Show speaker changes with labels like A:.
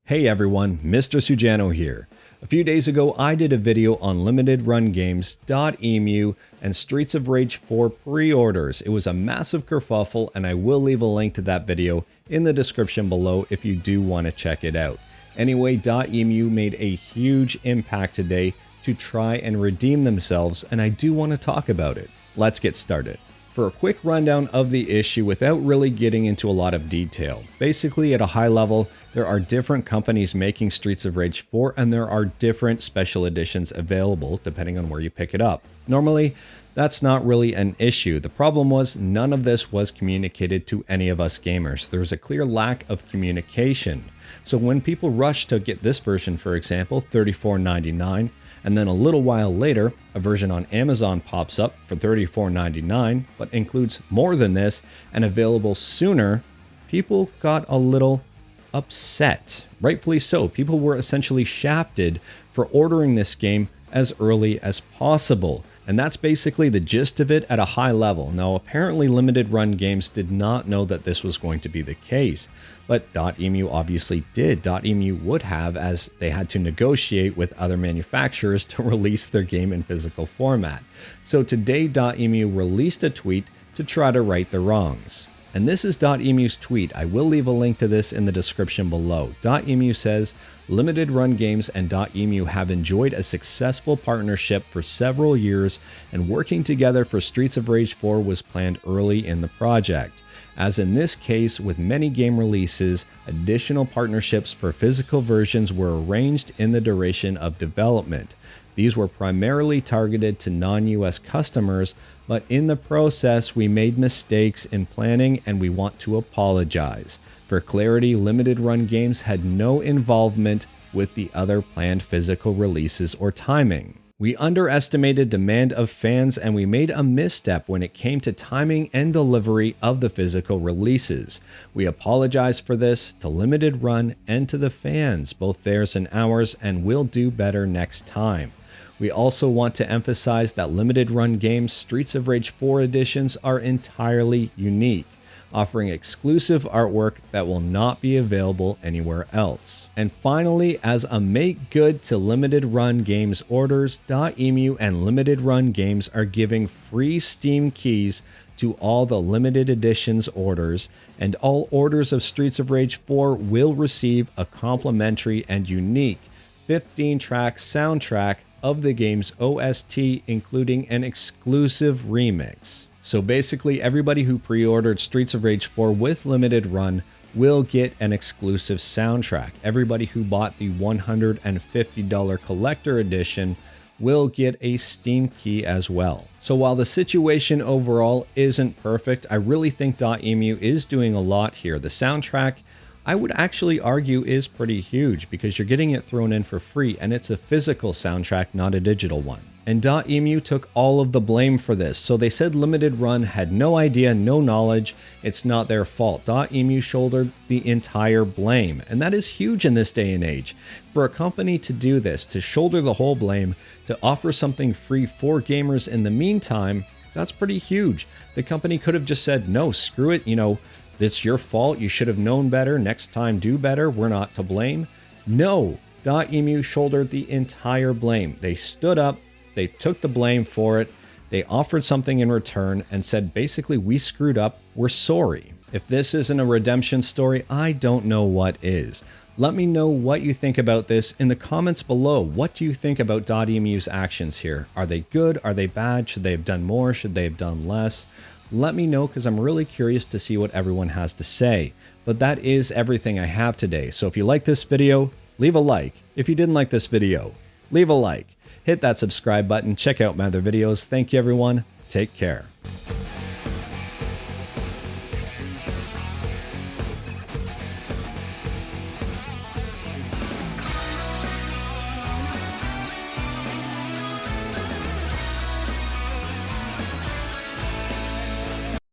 A: Hey everyone, Mr. Sujano here. A few days ago, I did a video on limited run games, .emu, and Streets of Rage 4 pre-orders. It was a massive kerfuffle, and I will leave a link to that video in the description below if you do want to check it out. Anyway, .emu made a huge impact today to try and redeem themselves, and I do want to talk about it. Let's get started. For a quick rundown of the issue without really getting into a lot of detail. Basically, at a high level, there are different companies making Streets of Rage 4 and there are different special editions available depending on where you pick it up. Normally, that's not really an issue. The problem was none of this was communicated to any of us gamers. There was a clear lack of communication. So when people rushed to get this version, for example, $34.99, and then a little while later, a version on Amazon pops up for $34.99, but includes more than this and available sooner, people got a little upset. Rightfully so. People were essentially shafted for ordering this game as early as possible. And that's basically the gist of it at a high level. Now, apparently limited run games did not know that this was going to be the case, but .emu obviously did. .emu would have, as they had to negotiate with other manufacturers to release their game in physical format. So today, .emu released a tweet to try to right the wrongs. And this is .emu's tweet. I will leave a link to this in the description below. .emu says, limited run games and .emu have enjoyed a successful partnership for several years, and working together for Streets of Rage 4 was planned early in the project. As in this case, with many game releases, additional partnerships for physical versions were arranged in the duration of development. These were primarily targeted to non-US customers, but in the process, we made mistakes in planning and we want to apologize. For clarity, limited run games had no involvement with the other planned physical releases or timing. We underestimated demand of fans and we made a misstep when it came to timing and delivery of the physical releases. We apologize for this to limited run and to the fans, both theirs and ours, and we'll do better next time. We also want to emphasize that limited run games Streets of Rage 4 editions are entirely unique, offering exclusive artwork that will not be available anywhere else. And finally, as a make good to limited run games orders, .emu and limited run games are giving free Steam keys to all the limited editions orders, and all orders of Streets of Rage 4 will receive a complimentary and unique 15-track soundtrack of the game's OST, including an exclusive remix. So basically, everybody who pre-ordered Streets of Rage 4 with limited run will get an exclusive soundtrack. Everybody who bought the $150 collector edition will get a Steam key as well. So while the situation overall isn't perfect, I really think .emu is doing a lot here. The soundtrack, I would actually argue, is pretty huge because you're getting it thrown in for free and it's a physical soundtrack, not a digital one. And .emu took all of the blame for this. So they said limited run had no idea, no knowledge. It's not their fault. .emu shouldered the entire blame. And that is huge in this day and age. For a company to do this, to shoulder the whole blame, to offer something free for gamers in the meantime, that's pretty huge. The company could have just said, no, screw it, it's your fault. You should have known better. Next time, do better. We're not to blame. No, .emu shouldered the entire blame. They stood up. They took the blame for it. They offered something in return and said, basically, we screwed up. We're sorry. If this isn't a redemption story, I don't know what is. Let me know what you think about this in the comments below. What do you think about .emu's actions here? Are they good? Are they bad? Should they have done more? Should they have done less? Let me know because I'm really curious to see what everyone has to say. But that is everything I have today. So if you like this video, leave a like. If you didn't like this video, leave a like. Hit that subscribe button. Check out my other videos. Thank you, everyone. Take care.